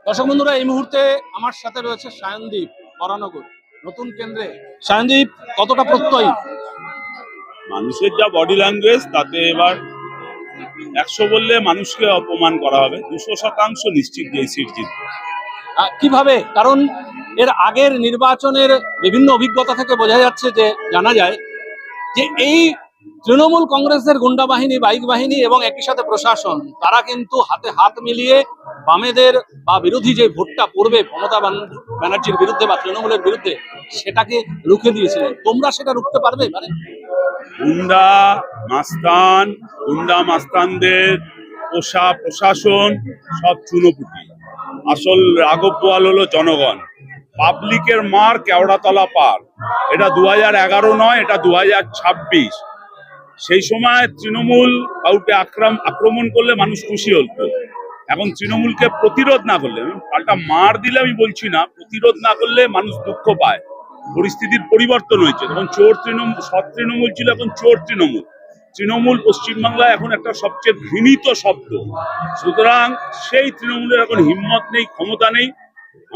দর্শক বন্ধুরা, এই মুহূর্তে আমার সাথে রয়েছে সায়নদীপ বরানগর নতুন কেন্দ্রে। সায়নদীপ, কতটা প্রত্যয়ী? মানুষের যা বডি ল্যাঙ্গুয়েজ তাতে এবার 100 বললে মানুষকে অপমান করা হবে, 200% নিশ্চিত যে সিট জিতবে। কিভাবে? কারণ এর আগের নির্বাচনের বিভিন্ন অভিজ্ঞতা থেকে বোঝা যাচ্ছে, যে জানা যায় যে এই তৃণমূল কংগ্রেসের গুন্ডা বাহিনী, বাইক বাহিনী এবং একই সাথে প্রশাসন, তারা কিন্তু হাতে হাত মিলিয়ে বামেদের বা বিরোধী যে ভোটটা পড়বে মমতা ব্যানার্জির বিরুদ্ধে বা তৃণমূলের বিরুদ্ধে, সেটাকে রুখে দিয়েছিলেন। তোমরা সেটা রুখতে পারবে? মানে গুন্ডা মাস্তানদের প্রশাসন সব চুনোপুটি। আসল রাঘব বোয়াল হলো জনগণ। পাবলিকের মার কেওড়াতলা পার। এটা 2011 নয়, এটা 2026। সেই সময় তৃণমূল কাউকে আক্রমণ করলে মানুষ খুশি হতো। এখন তৃণমূলকে প্রতিরোধ না করলে, পাল্টা মার দিলে আমি বলছি না, প্রতিরোধ না করলে মানুষ দুঃখ পায়। পরিস্থিতির পরিবর্তন হয়েছে। তখন চোর তৃণমূল, সৎ তৃণমূল ছিল, এখন চোর তৃণমূল। তৃণমূল পশ্চিমবাংলায় এখন একটা সবচেয়ে ঘৃণিত শব্দ। সুতরাং সেই তৃণমূলের এখন হিম্মত নেই, ক্ষমতা নেই।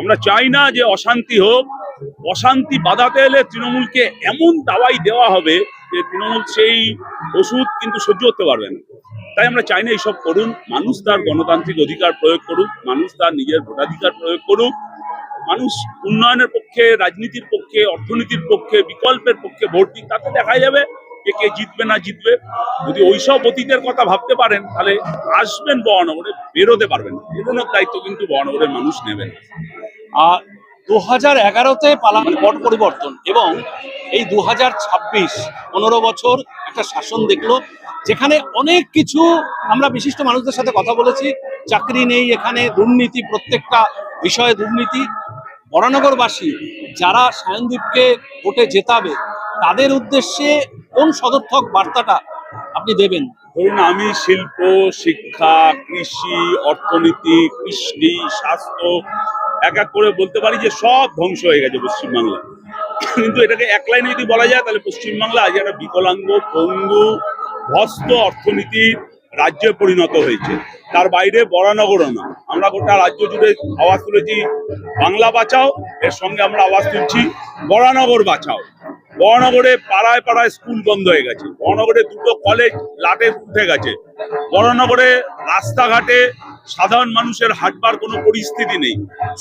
আমরা চাই না যে অশান্তি হোক। অশান্তি বাধাতে এলে তৃণমূলকে এমন দাওয়াই দেওয়া হবে যে তৃণমূল সেই ওষুধ কিন্তু সহ্য করতে পারবে না। তাই আমরা চাই না এইসব করুন। মানুষ তার গণতান্ত্রিক অধিকার প্রয়োগ করুক, মানুষ তার নিজের ভোটাধিকার প্রয়োগ করুক। মানুষ উন্নয়নের পক্ষে, রাজনীতির পক্ষে, অর্থনীতির পক্ষে, বিকল্পের পক্ষে ভোট দিক। তাতে দেখা যাবে যে কে জিতবে না জিতবে। যদি ওইসব অতীতের কথা ভাবতে পারেন, তাহলে আসবেন বরানগরে, বেরোতে পারবেন। বেরোনোর দায়িত্ব কিন্তু বরানগরের মানুষ নেবেন। 2011-তে পট পরিবর্তন এবং এই 2026 15 বছর একটা শাসন দেখলো, যেখানে অনেক কিছু, আমরা বিশিষ্ট মানুষদের সাথে কথা বলেছি, চাকরি নেই এখানে, দুর্নীতি, প্রত্যেকটা বিষয়ে দুর্নীতি। বরানগরবাসী যারা সায়নদীপকে ভোটে জেতাবে, তাদের উদ্দেশ্যে কোন সদর্থক বার্তাটা আপনি দেবেন? ধরুন, আমি শিল্প, শিক্ষা, কৃষি, অর্থনীতি, কৃষি, স্বাস্থ্য এক এক করে বলতে পারি যে সব ধ্বংস হয়ে গেছে পশ্চিমবাংলা। কিন্তু এটাকে এক লাইনে যদি বলা যায়, তাহলে পশ্চিমবাংলা আজ একটা বিকলাঙ্গ, পঙ্গু, ভস্ত অর্থনীতির রাজ্যে পরিণত হয়েছে। তার বাইরে বরানগরও না। আমরা গোটা রাজ্য জুড়ে আওয়াজ তুলেছি বাংলা বাঁচাও, এর সঙ্গে আমরা আওয়াজ তুলছি বরানগর বাঁচাও। বরানগরে পাড়ায় পাড়ায় স্কুল বন্ধ হয়ে গেছে। বরানগরে 2টো কলেজ লাটে উঠে গেছে। বরানগরে রাস্তাঘাটে সাধারণ মানুষের হাঁটবার কোনো পরিস্থিতি নেই।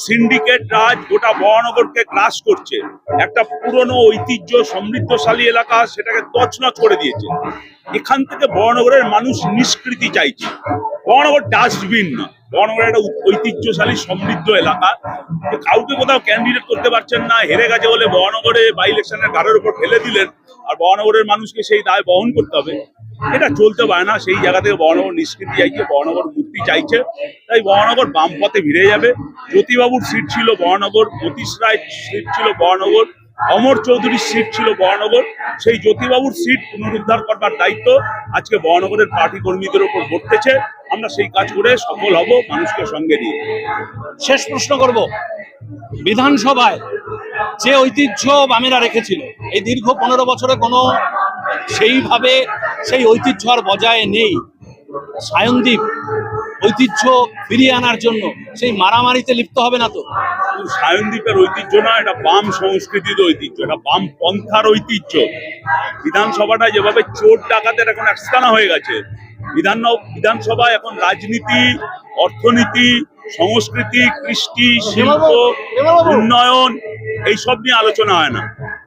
সিন্ডিকেট রাজ গোটা বরানগরকে গ্রাস করছে। একটা পুরনো ঐতিহ্য সমৃদ্ধশালী এলাকা, সেটাকে তছনছ করে দিয়েছে। এখান থেকে বরানগরের মানুষ নিষ্কৃতি চাইছে। বরানগর ডাস্টবিন না, বরানগর একটা ঐতিহ্যশালী সমৃদ্ধ এলাকা। কাউকে কোথাও ক্যান্ডিডেট করতে পারছেন না, হেরে গেছে বলে বরানগরে বাই ইলেকশনের গাড়ির উপর ফেলে দিলেন, আর বরানগরের মানুষকে সেই দায় বহন করতে হবে। এটা চলতে পারে না। সেই জায়গা থেকে বরানগর নিষ্কৃতি চাইছে, বরানগর মুক্তি চাইছে। তাই বরানগর বাম পথে ভিড়ে যাবে। জ্যোতিবাবুর সিট ছিল বরানগর, মতীশ রায় সিট ছিল বরানগর, অমর চৌধুরীর সিট ছিল বরানগর। সেই জ্যোতিবাবুর সিট পুনরুদ্ধার করবার দায়িত্ব আজকে বরানগরের পার্টি কর্মীদের উপর বর্তেছে। আমরা সেই কাজ করে সফল হব, মানুষকে সঙ্গে নিয়ে। শেষ প্রশ্ন করব, বিধানসভায় যে ঐতিহ্য বামেরা রেখেছিল, এই দীর্ঘ 15 বছরে কোনো সেইভাবে সেই ঐতিহ্য আর বজায় নেই। সায়নদীপ ঐতিহ্য ফিরিয়ে আনার জন্য সেই মারামারিতে লিপ্ত হবে না তো? সায়নদীপের ঐতিহ্য না, এটা বাম সংস্কৃতির ঐতিহ্য, এটা বাম পন্থার ঐতিহ্য। বিধানসভাটা যেভাবে চোর ডাকাতের এখন একস্থানা হয়ে গেছে, বিধানসভায় এখন রাজনীতি, অর্থনীতি, সংস্কৃতি, কৃষ্টি, শিল্প, উন্নয়ন এইসব নিয়ে আলোচনা হয় না।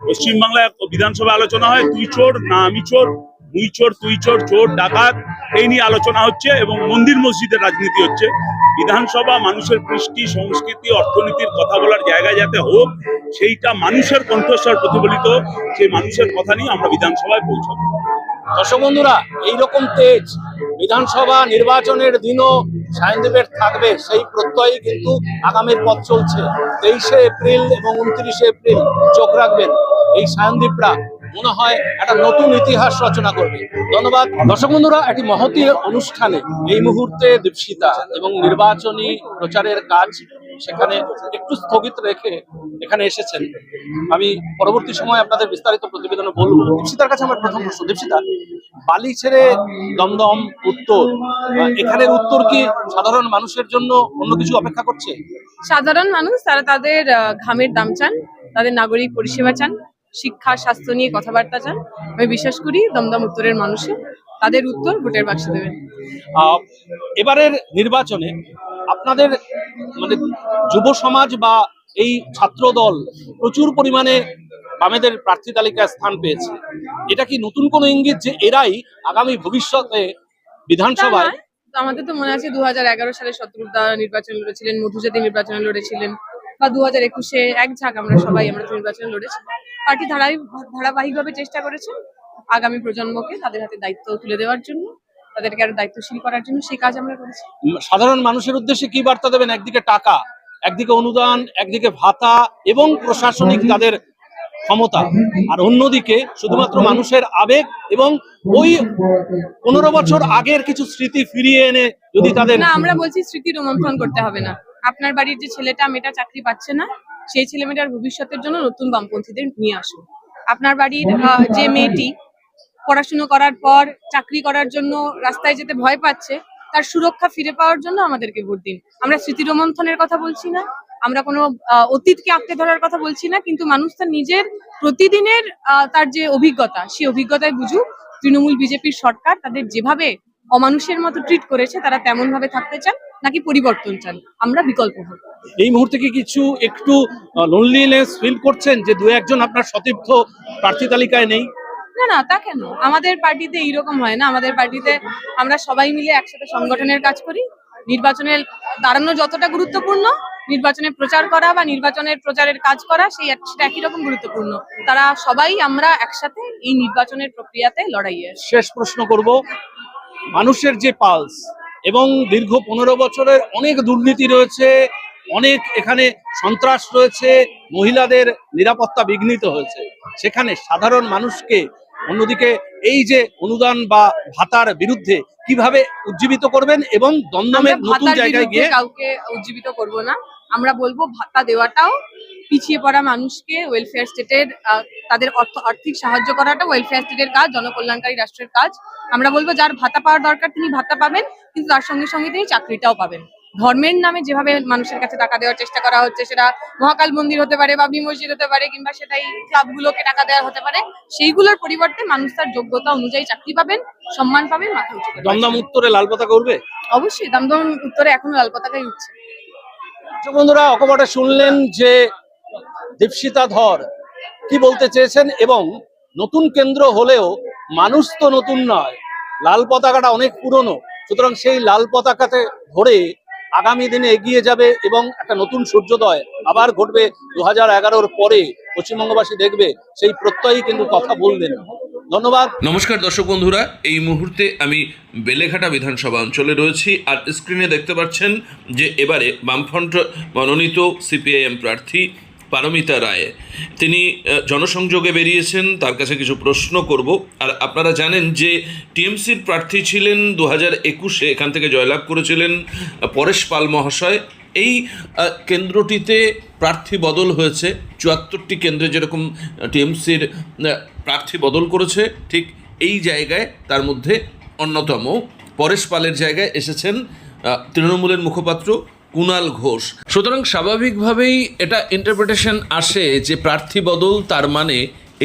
পশ্চিমবাংলায় বিধানসভায় আলোচনা হয় তুই চোর না আমি চোর, মুই চোর তুই চোর, চোর ডাকাত, এই নিয়ে আলোচনা হচ্ছে এবং মন্দির মসজিদের রাজনীতি হচ্ছে। বিধানসভা মানুষের কৃষ্টি, সংস্কৃতি, অর্থনীতির কথা বলার জায়গা যাতে হোক, সেইটা মানুষের কণ্ঠস্বর প্রতিফলিত, সেই মানুষের কথা নিয়ে আমরা বিধানসভায় পৌঁছাবো। দর্শক বন্ধুরা, এইরকম তেজ বিধানসভা নির্বাচনের দিনও সায়নদীপের থাকবে, সেই প্রত্যয়ই কিন্তু আগামীর পথ চলছে। 23শে এপ্রিল এবং 29শে এপ্রিল চোখ রাখবেন। এই সায়নদীপরা মনে হয় একটা নতুন ইতিহাস রচনা করবে। ধন্যবাদ। দর্শক বন্ধুরা, একটি মহতী অনুষ্ঠানে এই মুহূর্তে দীপশিতা এবং নির্বাচনী প্রচারের কাজ সেখানে একটু স্থগিত রেখে এখানে এসেছেন। আমি পরবর্তী সময় আপনাদের বিস্তারিত প্রতিবেদনে বলবো। দীপশিতার কাছে আমার প্রথম প্রশ্ন, দীপশিতা, বালি ছেড়ে দমদম উত্তর, এখানের উত্তর কি সাধারণ মানুষের জন্য অন্য কিছু অপেক্ষা করছে? সাধারণ মানুষ তারা তাদের ঘামের দাম চান, তাদের নাগরিক পরিষেবা চান, শিক্ষা স্বাস্থ্য নিয়ে কথাবার্তা চান। আমি বিশ্বাস করি দমদম উত্তরের মানুষে তাদের উত্তর ভোটের বাক্সে দেবেন। এবারের নির্বাচনে আপনাদের মানে যুব সমাজ বা এই ছাত্র দল প্রচুর পরিমাণে বামেদের প্রার্থী তালিকায় স্থান পেয়েছে। এটা কি নতুন কোনো ইঙ্গিত যে এরাই আগামী ভবিষ্যতে বিধানসভায়? তো আমাদের তো মনে আছে 2011 সালে শত্রুদা নির্বাচন লড়েছিলেন, মধুজাতি নির্বাচনে লড়েছিলেন, বা 2021-এ এক ঝাঁক আমরা তো নির্বাচনে লড়েছি। পার্টি ধারাবাহিকভাবে চেষ্টা করেছে আগামী প্রজন্মকে তাদের হাতে দায়িত্ব তুলে দেওয়ার জন্য, তাদেরকে আরো দায়িত্বশীল করার জন্য। সেই কাজ আমরা করেছি। সাধারণ মানুষের উদ্দেশ্যে কি বার্তা দেবেন? একদিকে টাকা, একদিকে অনুদান, একদিকে ভাতা এবং প্রশাসনিক তাদের ক্ষমতা, আর অন্যদিকে শুধুমাত্র মানুষের আবেগ এবং ওই 15 বছর আগের কিছু স্মৃতি ফিরিয়ে এনে যদি তাদের না, আমরা বলছি স্মৃতি রোমন্থন করতে হবে না। আপনার বাড়ির যে ছেলেটা মেয়েটা চাকরি পাচ্ছে না, সেই ছেলে মেয়েটার ভবিষ্যতের জন্য নতুন বামপন্থীদের নিয়ে আসুন। আপনার বাড়ির যে মেয়েটি পড়াশুনো করার পর চাকরি করার জন্য রাস্তায় যেতে ভয় পাচ্ছে, তার সুরক্ষা ফিরে পাওয়ার জন্য আমাদেরকে ভোট দিন। আমরা স্মৃতি রোমন্থনের কথা বলছি না, আমরা কোনো অতীতকে আঁকড়ে ধরার কথা বলছি না, কিন্তু মানুষ তার নিজের প্রতিদিনের তার যে অভিজ্ঞতা, সেই অভিজ্ঞতায় বুঝুক তৃণমূল বিজেপির সরকার তাদের যেভাবে অমানুষের মতো ট্রিট করেছে তারা তেমন ভাবে থাকতে চান নাকি পরিবর্তন চান। আমরা বিকল্প হব। এই মুহূর্তে কি কিছু একটু লোনলিনেস ফিল করছেন যে দু একজন আপনার সতীর্থ প্রার্থী তালিকায় নেই? না না, তা কেন? আমাদের পার্টিতে এইরকম হয় না। আমাদের পার্টিতে আমরা সবাই মিলে একসাথে সংগঠনের কাজ করি। নির্বাচনের দাঁড়ানো যতটা গুরুত্বপূর্ণ, নির্বাচনে প্রচার করা বা নির্বাচনের প্রচারের কাজ করা সেটা একই রকম গুরুত্বপূর্ণ। তারা সবাই আমরা একসাথে এই নির্বাচনের প্রক্রিয়াতে লড়াইয়ে আছি। শেষ প্রশ্ন করব, মানুষের যে পালস এবং দীর্ঘ 15 বছরের অনেক দুর্নীতি রয়েছে, অনেক এখানে সন্ত্রাস রয়েছে, মহিলাদের নিরাপত্তা বিঘ্নিত হয়েছে, সেখানে সাধারণ মানুষকে অন্যদিকে এই যে অনুদান বা ভাতার বিরুদ্ধে কিভাবে উজ্জীবিত করবেন এবং দমদমের নতুন জায়গায় গিয়ে? কাউকে উজ্জীবিত করব না। আমরা বলবো ভাতা দেওয়াটাও পিছিয়ে পড়া মানুষকে ওয়েলফেয়ার স্টেটের তাদের আর্থিক সাহায্য করাটা ওয়েলফেয়ার স্টেটের কাজ, জনকল্যাণকারী রাষ্ট্রের কাজ। আমরা বলবো যার ভাতা পাওয়ার দরকার তিনি ভাতা পাবেন, কিন্তু তার সঙ্গে সঙ্গে তিনি চাকরিটাও পাবেন। ধর্মের নামে যেভাবে মানুষের কাছে টাকা দেওয়ার চেষ্টা করা হচ্ছে, সেটা মহাকাল মন্দির হতে পারে, বাবরি মসজিদ হতে পারে, কিংবা সেটাই ক্লাবগুলোকে টাকা দেওয়া হতে পারে, সেইগুলোর পরিবর্তে মানুষ তার যোগ্যতা অনুযায়ী চাকরি পাবেন, সম্মান পাবেন, মাথা উঁচু করবেন। দমদম উত্তরে লাল পতাকা উঠবে? অবশ্যই, দমদম উত্তরে এখনো লাল পতাকাই উঠছে। বন্ধুরা, অকপটে শুনলেন যে দীপশিতা ধর কি বলতে চেয়েছেন, এবং নতুন কেন্দ্র হলেও মানুষ তো নতুন নয়, লাল পতাকাটা অনেক পুরনো, সুতরাং সেই লাল পতাকাতে ধরে আগামী দিনে এগিয়ে যাবে এবং একটা নতুন সূর্যোদয় আবার ঘটবে 2011-র পরে পশ্চিমবঙ্গবাসী দেখবে, সেই প্রত্যয়ই কিন্তু কথা বললেন। ধন্যবাদ। নমস্কার দর্শক বন্ধুরা, এই মুহূর্তে আমি বেলেঘাটা বিধানসভা অঞ্চলে রয়েছি। আর স্ক্রিনে দেখতে পাচ্ছেন যে এবারে বামফ্রন্ট মনোনীত সিপিআইএম প্রার্থী পারমিতা রায়, তিনি জনসংযোগে বেরিয়েছেন। তার কাছে কিছু প্রশ্ন করব। আর আপনারা জানেন যে টিএমসির প্রার্থী ছিলেন 2021-এ, এখান থেকে জয়লাভ করেছিলেন পরেশ পাল মহাশয়। এই কেন্দ্রটিতে প্রার্থী বদল হয়েছে 74টি কেন্দ্রে, যেরকম টিএমসির প্রার্থী বদল করেছে, ঠিক এই জায়গায় তার মধ্যে অন্যতম পরেশ পালের জায়গায় এসেছেন তৃণমূলের মুখপাত্র কুণাল ঘোষ। সুতরাং স্বাভাবিকভাবেই এটা ইন্টারপ্রিটেশন আসে যে প্রার্থী বদল তার মানে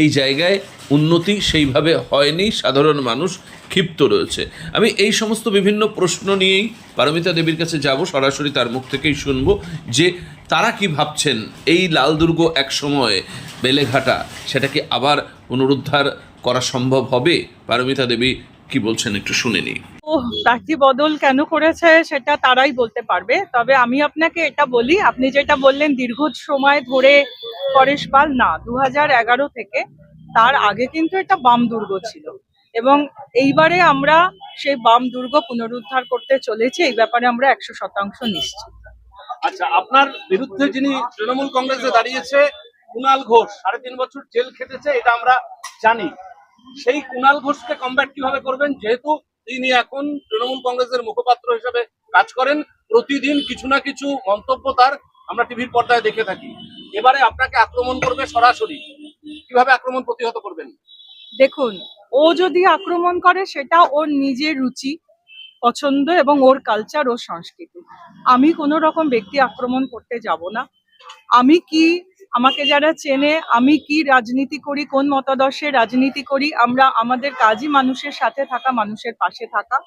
এই জায়গায় উন্নতি সেইভাবে হয়নি, সাধারণ মানুষ ক্ষিপ্ত রয়েছে। আমি এই সমস্ত বিভিন্ন প্রশ্ন নিয়েই পারমিতা দেবীর কাছে যাব, সরাসরি তার মুখ থেকেই শুনবো যে তারা কি ভাবছেন। এই লাল দুর্গ এক সময় বেলেঘাটা, সেটাকে আবার পুনরুদ্ধার করা সম্ভব হবে? পারমিতা দেবী কি বলছেন একটু শুনে নিই। প্রার্থী বদল কেন করেছে সেটা তারাই বলতে পারবে। তবে আমি আপনাকে এটা বলি, আপনি যেটা বললেন দীর্ঘ সময় ধরে পরেশ পাল, না, 2011 থেকে, তার আগে কিন্তু এটা বাম দুর্গ ছিল এবং এইবারে আমরা সেই বাম দুর্গ পুনরুদ্ধার করতে চলেছি। এই ব্যাপারে আমরা 100% নিশ্চিত। আচ্ছা, আপনার বিরুদ্ধে যিনি তৃণমূল কংগ্রেসে দাঁড়িয়েছে কুণাল ঘোষ, 3.5 বছর জেল খেটেছে, এটা আমরা জানি। সেই কুণাল ঘোষকে কমব্যাট কিভাবে করবেন, যেহেতু তিনি এখন তৃণমূল কংগ্রেসের মুখপাত্র হিসেবে কাজ করেন? প্রতিদিন কিছু না কিছু মন্তব্য তার আমরা টিভির পর্দায় দেখে থাকি। এবারে আপনাকে আক্রমণ করবে সরাসরি, কিভাবে আক্রমণ প্রতিহত করবেন? দেখুন, ও যদি আক্রমণ করে সেটা ওর নিজের রুচি। পছন্দ এবং ওর কালচার, ওর সংস্কৃতি। আমি কোনো রকম ব্যক্তি আক্রমণ করতে যাব না। আমি কি, আমাকে যারা চেনে, আমি কি রাজনীতি করি, কোন মতাদর্শে রাজনীতি করি, আমরা আমাদের কাজই মানুষের সাথে থাকা, মানুষের পাশে থাকা।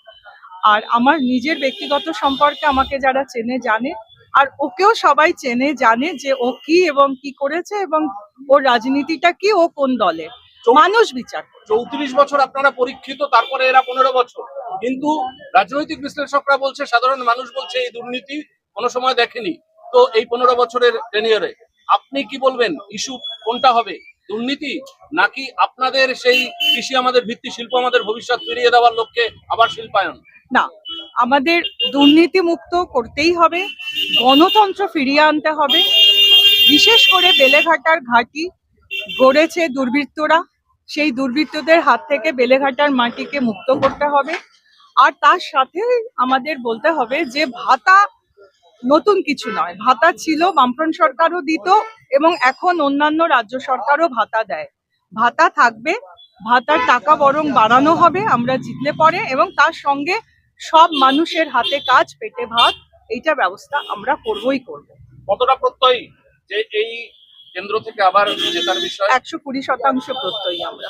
আর আমার নিজের ব্যক্তিগত সম্পর্কে আমাকে যারা চেনে জানে, আর ওকেও সবাই চেনে জানে যে ও কি এবং কি করেছে এবং ওর রাজনীতিটা কি, ও কোন দলে, মানুষ বিচার করে। 34 বছর আপনারা পরীক্ষিত, তারপরে এরা 15 বছর, কিন্তু রাজনৈতিক বিশ্লেষকরা বলছে, সাধারণ মানুষ বলছে এই দুর্নীতি কোনো সময় দেখেনি। তো এই 15 বছরের টেনিয়রে আপনি কি বলবেন, ইস্যু কোনটা হবে, দুর্নীতি নাকি আপনাদের সেই কৃষি আমাদের ভিত্তি, শিল্প আমাদের ভবিষ্যৎ ফিরিয়ে দেওয়ার লক্ষ্যে আবার শিল্পায়ন? না, আমাদের দুর্নীতি মুক্ত করতেই হবে, গণতন্ত্র ফিরিয়ে আনতে হবে। বিশেষ করে বেলেঘাটার ঘাঁটি গড়েছে দুর্বৃত্তরা, সেই দুর্বৃত্তদের হাত থেকে বেলেঘাটার মাটিকে মুক্ত করতে হবে। আর তার সাথে আমাদের বলতে হবে যে ভাতা নতুন কিছু নয়, ভাতা ছিল, বামফ্রন্ট সরকারও দিত এবং এখন অন্যান্য রাজ্য সরকারও ভাতা দেয়, ভাতা থাকবে, ভাতার টাকা বরং বাড়ানো হবে আমরা জিতলে পরে, এবং তার সঙ্গে সব মানুষের হাতে কাজ, পেটে ভাত, এইটা ব্যবস্থা আমরা করবই করব। কতটা প্রত্যয়ী যে এই কেন্দ্র থেকে আবার জেতার বিষয়? 120% প্রত্যয়ী আমরা।